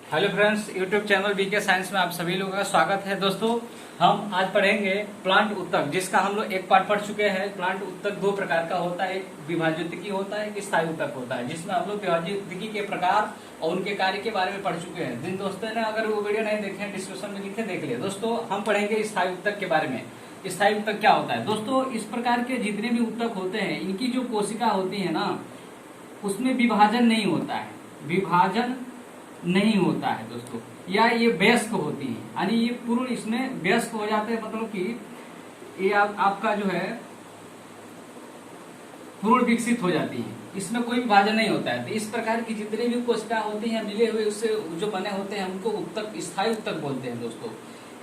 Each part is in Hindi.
Hello friends, YouTube channel BK science में आप सभी लोगों का स्वागत है। दोस्तों, हम आज पढ़ेंगे प्लांट उत्तक, जिसका हम लोग एक पार्ट पढ़ चुके हैं। प्लांट उत्तक दो प्रकार का होता है, एक विभाज्योतिकी होता है, एक स्थायी उत्तक होता है, जिसमें हम लोग विभाज्योतिकी के प्रकार और उनके कार्य के बारे में पढ़ चुके हैं। जिन दोस्तों ने अगर वो वीडियो नहीं देखे, डिस्क्रिप्शन में लिखे देख लिया। दोस्तों, हम पढ़ेंगे स्थायी उत्तक के बारे में। स्थायी उत्तक क्या होता है? दोस्तों, इस प्रकार के जितने भी उत्तक होते हैं, इनकी जो कोशिका होती है ना, उसमें विभाजन नहीं होता है, विभाजन नहीं होता है दोस्तों, या ये वयस्क होती है, यानी ये पूर्ण इसमें वयस्क हो जाते हैं। मतलब कि ये आपका जो है पूर्ण विकसित हो जाती है, इसमें कोई विभाजन नहीं होता है। तो इस प्रकार की जितनी भी कोशिका होती हैं मिले हुए, उससे जो बने होते हैं, उनको उत्तक, स्थायी उत्तक बोलते हैं दोस्तों।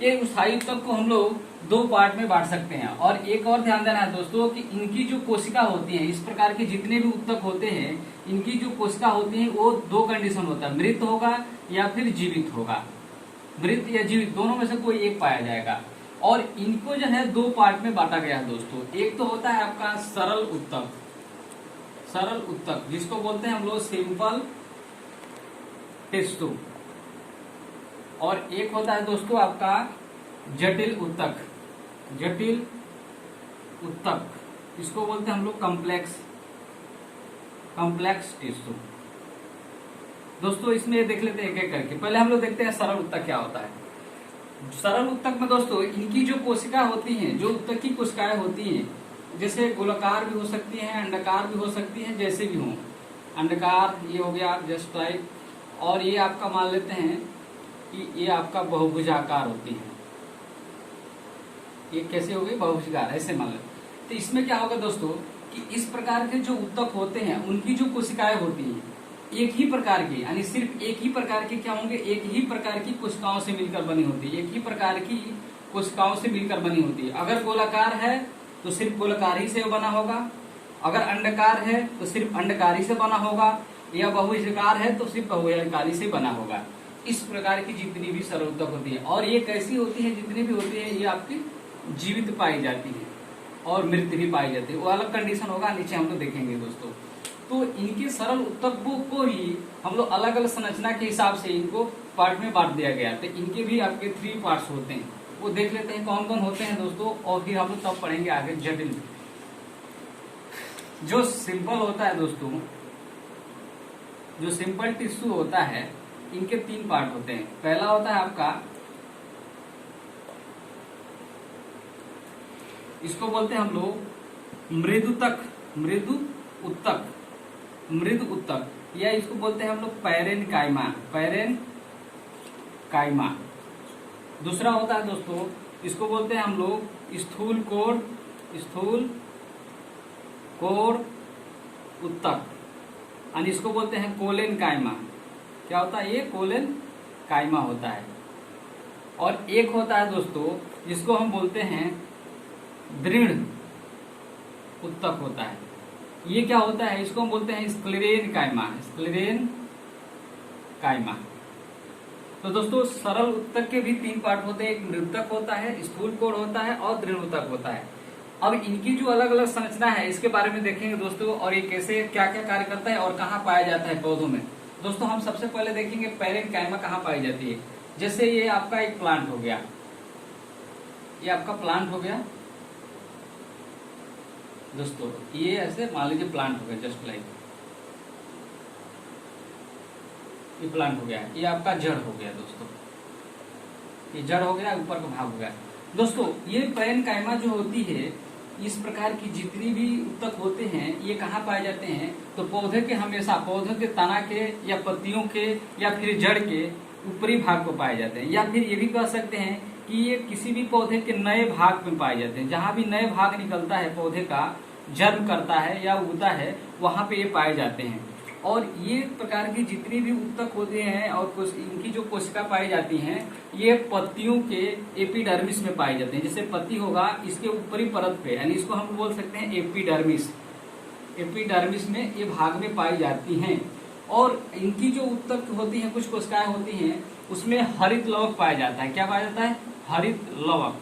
ये स्थायी उत्तक को हम लोग दो पार्ट में बांट सकते हैं। और एक और ध्यान देना है दोस्तों कि इनकी जो कोशिका होती है, इस प्रकार के जितने भी उत्तक होते हैं, इनकी जो कोशिका होती है वो दो कंडीशन होता है, मृत होगा या फिर जीवित होगा। मृत या जीवित दोनों में से कोई एक पाया जाएगा। और इनको जो है दो पार्ट में बांटा गया है दोस्तों। एक तो होता है आपका सरल उत्तक, सरल उत्तक जिसको बोलते हैं हम लोग सिंपल टिश्यू। और एक होता है दोस्तों आपका जटिल उत्तक, जटिल उत्तक, इसको बोलते हैं हम लोग कॉम्प्लेक्स टिश्यू। दोस्तों, इसमें देख लेते हैं एक एक करके। पहले हम लोग देखते हैं सरल उत्तक क्या होता है। सरल उत्तक में दोस्तों इनकी जो कोशिका होती हैं, जो उत्तक की कोशिकाएं होती हैं, जैसे गोलाकार भी हो सकती हैं, अंडाकार भी हो सकती हैं, जैसे भी हो। अंडाकार ये हो गया जस्ट लाइक, और ये आपका मान लेते हैं कि ये आपका बहुभुजाकार होती है। ये कैसे हो गई? बहुभुजाकार, ऐसे मान लेते। तो इसमें क्या होगा दोस्तों कि इस प्रकार के जो उत्तक होते हैं, उनकी जो कोशिकाएं होती हैं एक ही प्रकार की, यानी सिर्फ एक ही प्रकार की क्या होंगे, एक ही प्रकार की कोशिकाओं से मिलकर बनी होती है, एक ही प्रकार की कोशिकाओं से मिलकर बनी होती है। अगर गोलाकार है तो सिर्फ गोलाकार ही से बना होगा, अगर अंडाकार है तो सिर्फ अंडाकारी से बना होगा, या बहुभुजाकार है तो सिर्फ बहुभुजाकारी से बना होगा। इस प्रकार की जितनी भी सरल उत्तक होती है, और ये कैसी होती है, जितनी भी होती है, ये आपकी जीवित पाई जाती है और मृत भी पाई जाती है। वो अलग कंडीशन होगा, नीचे हम लोग देखेंगे दोस्तों। तो इनके सरल उत्तकों को ही हम लोग अलग अलग संरचना के हिसाब से इनको पार्ट में बांट दिया गया। तो इनके भी आपके 3 पार्ट्स होते हैं, वो देख लेते हैं कौन कौन होते हैं दोस्तों, और फिर हम लोग तब पढ़ेंगे आगे जटिल। जो सिंपल होता है दोस्तों, जो सिंपल टिश्यू होता है, इनके 3 पार्ट होते हैं। पहला होता है आपका, इसको बोलते हैं हम लोग मृदुतक, मृदु उत्तक, मृदु उत्तक, या इसको बोलते हैं हम लोग पैरेनकाइमा, पैरेनकाइमा। दूसरा होता है दोस्तों, इसको बोलते हैं हम लोग स्थूल कोर, स्थूल कोर उत्तक, यानी इसको बोलते हैं कोलेनकाइमा। क्या होता है? ये कोलेनकाइमा होता है। और एक होता है दोस्तों जिसको हम बोलते हैं दृढ़ उत्तक होता है। ये क्या होता है? इसको हम बोलते हैं स्क्लेरेनकाइमा, स्क्लेरेनकाइमा। तो दोस्तों, सरल उत्तक के भी 3 पार्ट होते हैं, एक मृदुतक होता है, स्थूल कोर होता है और दृढ़ उत्तक होता है। अब इनकी जो अलग अलग संरचना है, इसके बारे में देखेंगे दोस्तों, और ये कैसे क्या क्या कार्य करता है और कहाँ पाया जाता है पौधों में। दोस्तों, हम सबसे पहले देखेंगे पैरेनकाइमा कहाँ पाई जाती है। जैसे ये आपका एक प्लांट हो गया, ये आपका प्लांट हो गया दोस्तों, ये ऐसे मान लीजिए प्लांट हो गया, जस्ट लाइक ये प्लांट हो गया, ये आपका जड़ हो गया दोस्तों, ये जड़ हो गया, ऊपर का भाग हो गया। दोस्तों, ये पैरेनकाइमा जो होती है, इस प्रकार की जितनी भी उत्तक होते हैं, ये कहाँ पाए जाते हैं? तो पौधे के, हमेशा पौधे के तना के या पत्तियों के या फिर जड़ के ऊपरी भाग को पाए जाते हैं, या फिर ये भी कह सकते हैं कि ये किसी भी पौधे के नए भाग में पाए जाते हैं। जहां भी नए भाग निकलता है, पौधे का जन्म करता है या उगता है, वहां पे ये पाए जाते हैं। और ये प्रकार की जितनी भी उत्तक होते हैं और इनकी जो कोशिका पाई जाती हैं, ये पत्तियों के एपिडर्मिस में पाई जाते हैं। जैसे पत्ती होगा, इसके ऊपरी परत पे, यानी इसको हम बोल सकते हैं एपिडर्मिस, एपिडर्मिस में ये भाग में पाई जाती हैं। और इनकी जो उत्तक होती हैं, कुछ कोशिकाएं होती हैं, उसमें हरित लवक पाया जाता है। क्या पाया जाता है? हरित लवक,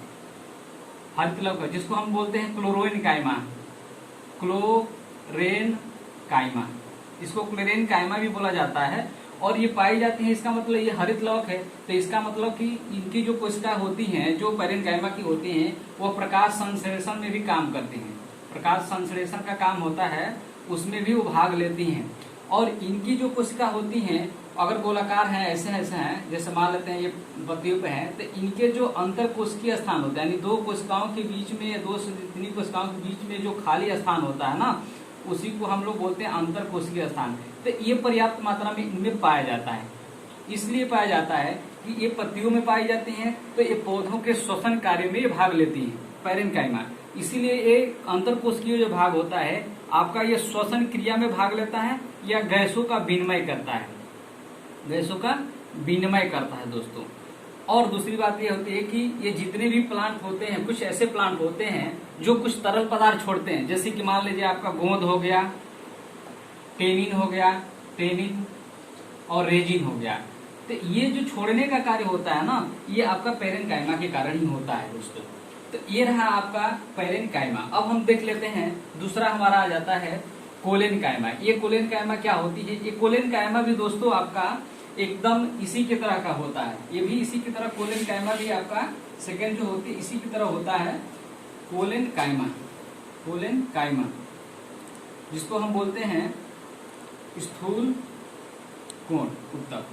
हरित लवक, जिसको हम बोलते हैं क्लोरोइनकाइमा, क्लोरेनकाइमा, इसको क्लोरेनकाइमा भी बोला जाता है। और ये पाई जाती है, इसका मतलब ये हरित लवक है। तो इसका मतलब कि इनकी जो कोशिकाएं होती हैं, जो पैरेन्काइमा की होती हैं, वो प्रकाश संश्लेषण में भी काम करती हैं। प्रकाश संश्लेषण का काम होता है, उसमें भी वो भाग लेती हैं। और इनकी जो कोशिका होती हैं, अगर गोलाकार हैं, ऐसे ऐसे हैं, जैसे मान लेते हैं ये पत्तियों पे हैं, तो इनके जो अंतर कोशिकीय स्थान होता है, यानी दो कोशिकाओं के बीच में या दो से तीन कोशिकाओं के बीच में जो खाली स्थान होता है ना, उसी को हम लोग बोलते हैं अंतर कोशिकीय स्थान। तो ये पर्याप्त मात्रा में इनमें पाया जाता है। इसलिए पाया जाता है कि ये पत्तियों में पाई जाती हैं, तो ये पौधों के श्वसन कार्य में भाग लेती है पैरेन्काइमा। इसीलिए ये अंतर कोशिकीय जो भाग होता है आपका, ये श्वसन क्रिया में भाग लेता है या गैसों का विनिमय करता है, गैसों का विनिमय करता है दोस्तों। और दूसरी बात ये होती है कि ये जितने भी प्लांट होते हैं, कुछ ऐसे प्लांट होते हैं जो कुछ तरल पदार्थ छोड़ते हैं, जैसे कि मान लीजिए आपका गोंद हो गया, टेनिन हो गया, टेनिन और रेजिन हो गया। तो ये जो छोड़ने का कार्य होता है ना, ये आपका पैरेन्काइमा के कारण ही होता है दोस्तों। तो ये रहा आपका पैरेन्काइमा। अब हम देख लेते हैं, दूसरा हमारा आ जाता है कोलेनकाइमा। ये कोलेनकाइमा क्या होती है? ये कोलेनकाइमा भी दोस्तों आपका एकदम इसी की तरह का होता है। ये भी इसी की तरह, कोलेनकाइमा भी आपका सेकेंड जो होती है इसी की तरह होता है, कोलेनकाइमा। कोलेनकाइमा जिसको हम बोलते हैं स्थूल कोण उत्तक।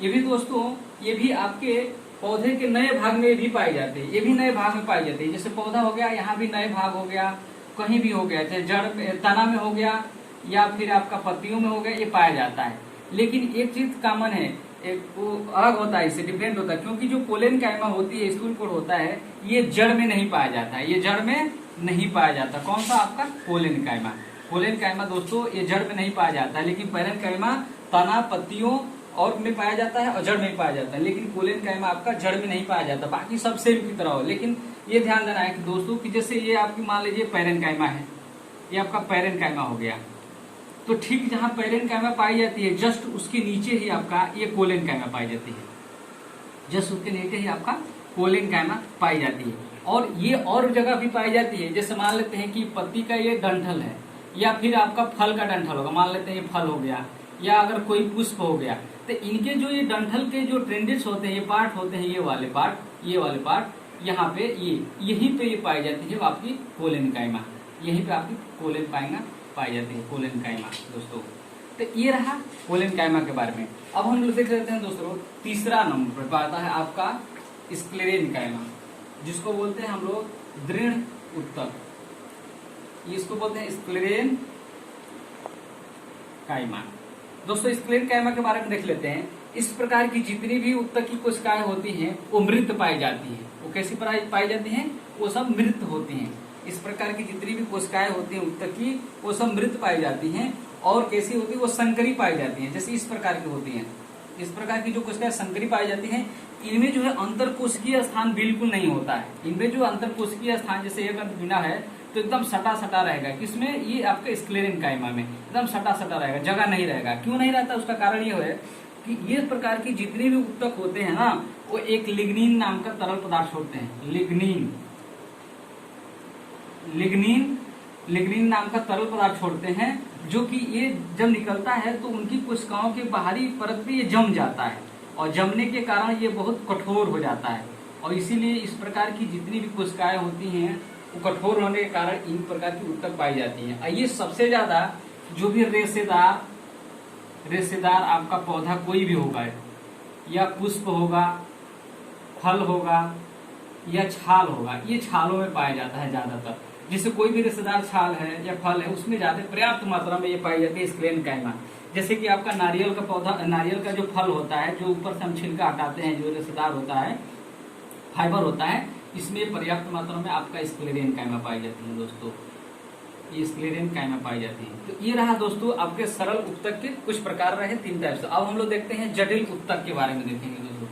ये भी दोस्तों, ये भी आपके पौधे के नए भाग में भी पाए जाते हैं। ये भी नए भाग में पाए जाते हैं। जैसे पौधा हो गया, यहाँ भी नए भाग हो गया, कहीं भी हो गया, चाहे जड़ में, तना में हो गया या फिर आपका पत्तियों में हो गया, ये पाया जाता है। लेकिन एक चीज कॉमन है, एक वो अलग होता है, इससे डिफरेंट होता है, क्योंकि जो कोलेनकाइमा होती है, स्थूल कोण होता है, ये जड़ में नहीं पाया जाता है। ये जड़ में नहीं पाया जाता। कौन सा? आपका कोलेनकाइमा। कोलेनकाइमा दोस्तों ये जड़ में नहीं पाया जाता है, लेकिन पैरेन्काइमा तना, पत्तियों और में पाया जाता है और जड़ में पाया जाता है। लेकिन कोलेनकाइमा आपका जड़ में नहीं पाया जाता, बाकी सब सेल की तरह हो। लेकिन ये ध्यान देना है कि दोस्तों कि जैसे ये आपकी मान लीजिए पैरेन्काइमा है, ये आपका पैरेन्काइमा हो गया, तो ठीक जहां पैरेन्काइमा पाई जाती है, जस्ट उसके नीचे ही आपका ये कोलेनकाइमा पाई जाती है। जस्ट उसके नीचे ही आपका कोलेनकाइमा पाई जाती है। और ये और जगह भी पाई जाती है। जैसे मान लेते हैं कि पत्ती का ये डंठल है, या फिर आपका फल का डंठल होगा, मान लेते हैं ये फल हो गया, या अगर कोई पुष्प हो गया, तो इनके जो ये डंठल के जो ट्रेंडिस होते हैं, ये पार्ट होते हैं, ये वाले पार्ट यहाँ पे यहीं पे ये पाई जाती है आपकी कोलेनकाइमा। यहीं पे आपकी कोलेनकाइमा पाई जाती है, कोलेनकाइमा दोस्तों। तो ये रहा कोलेनकाइमा के बारे में। अब हम लोग देख लेते हैं दोस्तों, तीसरा नंबर पर आता है आपका स्क्लेरेनकाइमा, जिसको बोलते हैं हम लोग दृढ़ उत्तक। इसको बोलते हैं स्क्लेरेनकाइमा। दोस्तों स्क्लेरेनकाइमा के बारे में देख लेते हैं। इस प्रकार की जितनी भी उत्तक की कोशिकाएं होती हैं वो मृत पाई जाती हैं। वो कैसी पाई जाती हैं? वो सब मृत होती हैं। इस प्रकार की जितनी भी कोशिकाएं होती हैं उत्तक की, वो सब मृत पाई जाती हैं। और कैसी होती है? वो संकरी पाई जाती हैं। जैसे इस प्रकार की होती हैं, इस प्रकार की जो कोशिकाएं संकरी पाई जाती हैं, इनमें जो है अंतर कोशिकीय स्थान बिल्कुल नहीं होता है। इनमें जो अंतर कोशिकीय स्थान, जैसे एक बिना है तो एकदम सटा सटा रहेगा। किसमें? ये आपके स्क्लेरेनकाइमा में एकदम सटा सटा रहेगा, जगह नहीं रहेगा। क्यों नहीं रहता? उसका कारण ये है कि ये प्रकार की जितने भी उत्तक होते हैं ना, वो एक लिग्निन नाम का तरल पदार्थ छोड़ते हैं। लिग्निन नाम का तरल पदार्थ छोड़ते हैं, जो कि ये जब निकलता है तो उनकी कोशिकाओं के बाहरी परत पे ये जम जाता है, और जमने के कारण ये बहुत कठोर हो जाता है। और इसीलिए इस प्रकार की जितनी भी कोशिकाएं होती हैं वो कठोर होने के कारण इन प्रकार की उत्तक पाई जाती हैं। ये सबसे ज्यादा जो भी रेशेदार आपका पौधा कोई भी होगा, या पुष्प होगा, फल होगा या छाल होगा, ये छालों में पाया जाता है ज्यादातर। जैसे कोई भी रेशेदार छाल है या फल है, उसमें ज्यादा पर्याप्त मात्रा में ये पाई जाती है स्क्लेरेनकाइमा। जैसे कि आपका नारियल का पौधा, नारियल का जो फल होता है, जो ऊपर से हम छिलका हटाते हैं, जो रेशेदार होता है, फाइबर होता है, इसमें पर्याप्त मात्रा में आपका स्क्लेरेनकाइमा पाई जाती है दोस्तों। ये स्क्लेरेनकाइमा पाई जाती है। तो ये रहा दोस्तों आपके सरल उत्तक के कुछ प्रकार रहे, 3 टाइप से। अब हम लोग देखते हैं जटिल उत्तक के बारे में देखेंगे दोस्तों।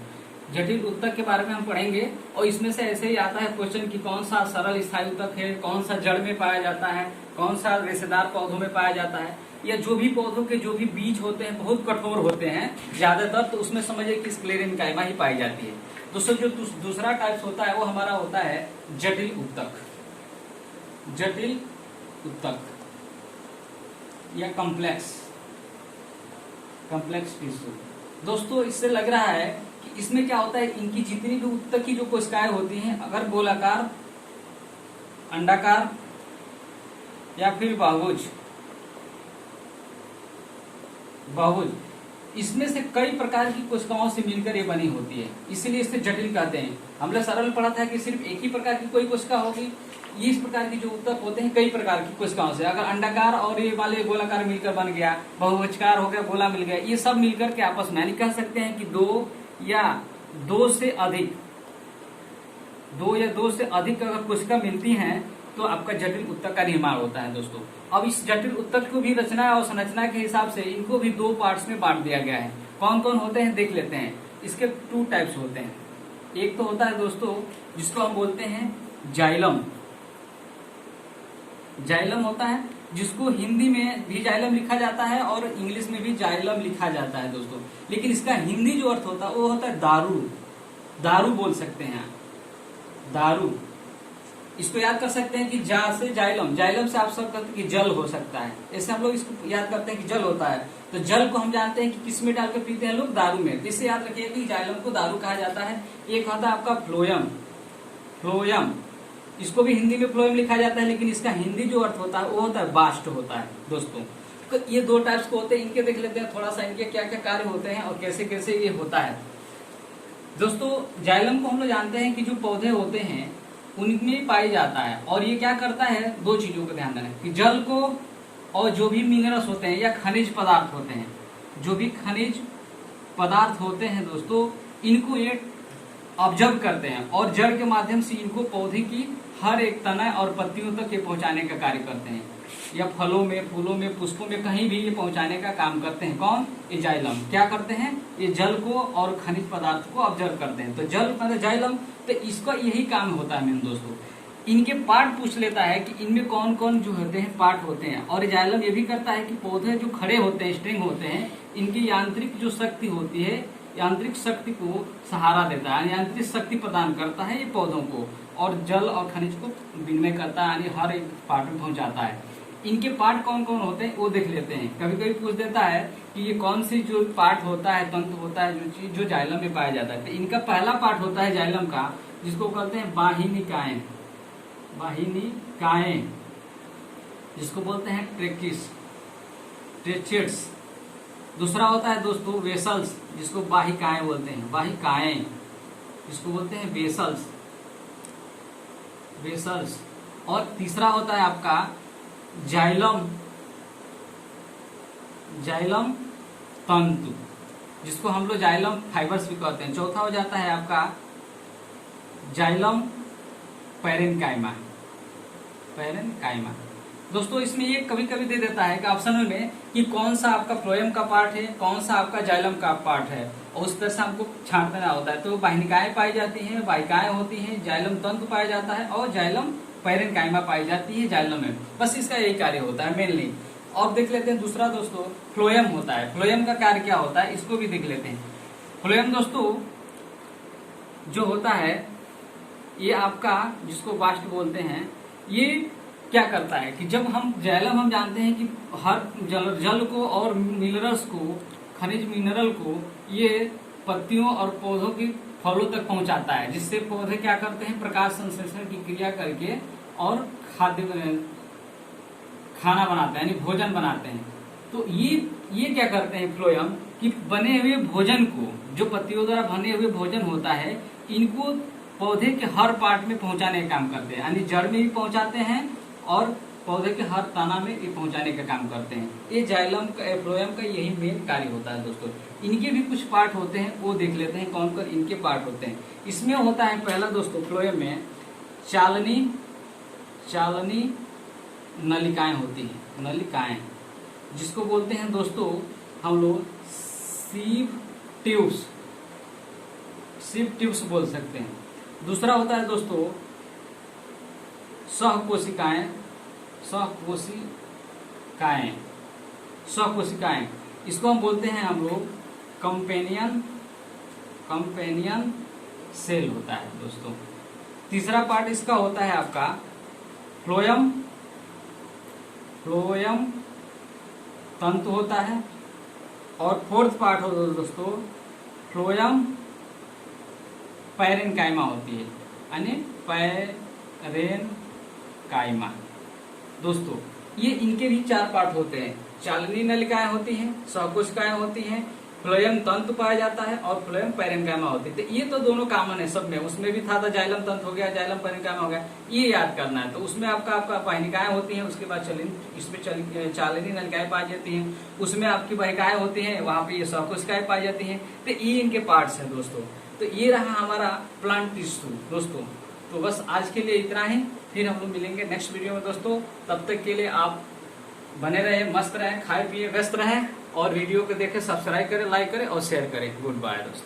जटिल उत्तक के बारे में हम पढ़ेंगे, और इसमें से ऐसे ही आता है क्वेश्चन कि कौन सा सरल स्थायी उत्तक है, कौन सा जड़ में पाया जाता है, कौन सा रेशेदार पौधों में पाया जाता है, या जो भी पौधों के जो भी बीज होते हैं बहुत कठोर होते हैं ज्यादातर, तो उसमें समझिए कि स्क्लेरेनकाइमा ही पाई जाती है। दोस्तों जो दूसरा टाइप होता है वो हमारा होता है जटिल उत्तक। जटिल उत्तक या कॉम्प्लेक्स कॉम्प्लेक्स टिश्यू। दोस्तों इससे लग रहा है कि इसमें क्या होता है, इनकी जितनी भी ऊतक की जो कोशिकाएं होती हैं, अगर गोलाकार, अंडाकार या फिर बहुभुज, इसमें से कई प्रकार की कोशिकाओं से मिलकर ये बनी होती है, इसीलिए इसे जटिल कहते हैं। हमने सरल पढ़ा था कि सिर्फ एक ही प्रकार की कोई कोशिका होगी। ये इस प्रकार की जो ऊतक होते हैं कई प्रकार की कोशिकाओं से, अगर अंडाकार और ये वाले गोलाकार मिलकर बन गया, बहुभुजकार हो गया, गोला मिल गया, ये सब मिलकर के आपस में, यानी कह सकते हैं कि दो या दो से अधिक अगर कोशिका मिलती हैं तो आपका जटिल ऊतक का निर्माण होता है। दोस्तों अब इस जटिल ऊतक को भी रचना और संरचना के हिसाब से इनको भी दो पार्ट्स में बांट दिया गया है। कौन कौन होते हैं देख लेते हैं। इसके 2 टाइप्स होते हैं। एक तो होता है दोस्तों जिसको हम बोलते हैं जाइलम। जाइलम होता है जिसको हिंदी में भी जाइलम लिखा जाता है और इंग्लिश में भी जाइलम लिखा जाता है दोस्तों, लेकिन इसका हिंदी जो अर्थ होता है वो होता है दारू। दारू बोल सकते हैं, दारू। इसको याद कर सकते हैं कि जा से जाइलम, जाइलम से आप सब कहते हैं कि जल हो सकता है, ऐसे हम लोग इसको याद करते हैं कि जल होता है। तो जल को हम जानते हैं कि किस में डालकर पीते हैं लोग, दारू में। तो इससे याद रखिए कि जाइलम को दारू कहा जाता है। एक होता है आपका फ्लोयम। फ्लोयम, इसको भी हिंदी में फ्लोयम लिखा जाता है, लेकिन इसका हिंदी जो अर्थ होता है वो होता है बास्ट होता है दोस्तों। तो ये 2 टाइप्स को होते हैं, इनके देख लेते हैं थोड़ा सा, इनके क्या क्या कार्य होते हैं और कैसे कैसे ये होता है। दोस्तों जाइलम को हम लोग जानते हैं कि जो पौधे होते हैं उनमें पाई जाता है, और ये क्या करता है, 2 चीजों का ध्यान देना कि जल को और जो भी मिनरल्स होते हैं या खनिज पदार्थ होते हैं, जो भी खनिज पदार्थ होते हैं दोस्तों, इनको ये ऑब्जर्व करते हैं और जड़ के माध्यम से इनको पौधे की हर एक तना और पत्तियों तक ये पहुंचाने का कार्य करते हैं, या फलों में, फूलों में, पुष्पों में, कहीं भी ये पहुंचाने का काम करते हैं। कौन? ये जाइलम। क्या करते हैं? ये जल को और खनिज पदार्थ को ऑब्जर्व करते हैं। तो जल मतलब जाइलम, तो इसका यही काम होता है मेन दोस्तों। इनके पार्ट पूछ लेता है कि इनमें कौन कौन जो होते हैं पार्ट होते हैं, और जाइलम ये भी करता है कि पौधे जो खड़े होते हैं, स्ट्रिंग होते हैं, इनकी यांत्रिक जो शक्ति होती है, यांत्रिक शक्ति को सहारा देता है, यांत्रिक शक्ति प्रदान करता है ये पौधों को, और जल और खनिज को विनिमय करता है, यानी हर एक पार्ट में पहुंचाता है। इनके पार्ट कौन कौन होते हैं वो देख लेते हैं। कभी कभी पूछ देता है कि ये कौन सी जो पार्ट होता है, तंतु होता है, जो चीज जो जाइलम में पाया जाता है। तो इनका पहला पार्ट होता है जाइलम का, जिसको कहते हैं वाहिनिकाएं। वाहिनिकाएं, जिसको बोलते हैं ट्रेकिस, ट्रेचेट्स। दूसरा होता है दोस्तों वेसल्स, जिसको वाहिकाएं बोलते हैं, वाहिकाएं, जिसको बोलते हैं वेसल्स, वेसल्स। और तीसरा होता है आपका जाइलम, जाइलम तंतु, जिसको हम लोग जाइलम फाइबर्स भी कहते हैं। चौथा हो जाता है आपका जाइलम पैरेन्काइमा, पैरेन्काइमा। दोस्तों इसमें ये कभी कभी दे देता है कि ऑप्शन में कि कौन सा आपका फ्लोएम का पार्ट है, कौन सा आपका जाइलम का पार्ट है, और उस तरह से हमको छांट देना होता है। तो वाहिनिकाएं पाई जाती हैं, वाहिकाएं होती हैं, जाइलम तंतु पाया जाता है, और जाइलम पैरेन्काइमा पाई जाती है जाइलम में। बस इसका यही कार्य होता है मेनली। अब देख लेते हैं दूसरा दोस्तों फ्लोएम होता है। फ्लोएम का कार्य क्या होता है इसको भी देख लेते हैं। फ्लोएम दोस्तों जो होता है ये आपका, जिसको बास्ट बोलते हैं, ये क्या करता है कि जब हम जाइलम, हम जानते हैं कि हर जल को और मिनरल्स को, खनिज मिनरल को ये पत्तियों और पौधों की फलों तक पहुंचाता है, जिससे पौधे क्या करते हैं, प्रकाश संश्लेषण की क्रिया करके और खाना बनाते हैं, यानी भोजन बनाते हैं। तो ये क्या करते हैं फ्लोएम कि बने हुए भोजन को, जो पत्तियों द्वारा बने हुए भोजन होता है, इनको पौधे के हर पार्ट में पहुंचाने का काम करते हैं, यानी जड़ में भी पहुंचाते हैं और पौधे के हर तना में ये पहुंचाने का काम करते हैं। ये जाइलम का, फ्लोएम का यही मेन कार्य होता है दोस्तों। इनके भी कुछ पार्ट होते हैं, वो देख लेते हैं कौन कौन इनके पार्ट होते हैं। इसमें होता है पहला दोस्तों फ्लोएम में चालनी नलिकाएं होती हैं, नलिकाएं, जिसको बोलते हैं दोस्तों हम लोग सीव ट्यूब्स बोल सकते हैं। दूसरा होता है दोस्तों सहकोशिकाएं, इसको हम बोलते हैं हम लोग कंपेनियन सेल होता है दोस्तों। तीसरा पार्ट इसका होता है आपका फ्लोएम तंतु होता है, और फोर्थ पार्ट हो दोस्तों फ्लोएम पैरेनकाइमा होती है, यानी पैरेनकाइमा। दोस्तों ये इनके भी 4 पार्ट होते हैं, चालनी नलिकाएं होती हैं, सहकोशिकाएं होती हैं, फ्लोएम तंतु पाया जाता है और फ्लोएम पैरेनकाइमा होती है। तो ये तो दोनों कॉमन है सब में, उसमें भी था जाइलम तंतु हो गया, जाइलम पैरेनकाइमा हो गया, ये याद करना है। तो उसमें आपका वाहिनिकाएं होती हैं, उसके बाद इसमें चालनी नलिकाएं पाई जाती हैं, उसमें आपकी वाहिकाएं होती हैं, वहां पे ये सहकोशिकाएं पाई जाती हैं। तो ये इनके पार्ट्स हैं दोस्तों। तो ये रहा हमारा प्लांट टिश्यू दोस्तों। तो बस आज के लिए इतना ही, फिर हम लोग मिलेंगे नेक्स्ट वीडियो में दोस्तों। तब तक के लिए आप बने रहे, मस्त रहे, खाए पिए व्यस्त रहे, और वीडियो को देखें, सब्सक्राइब करें, लाइक करें और शेयर करें। गुड बाय दोस्तों।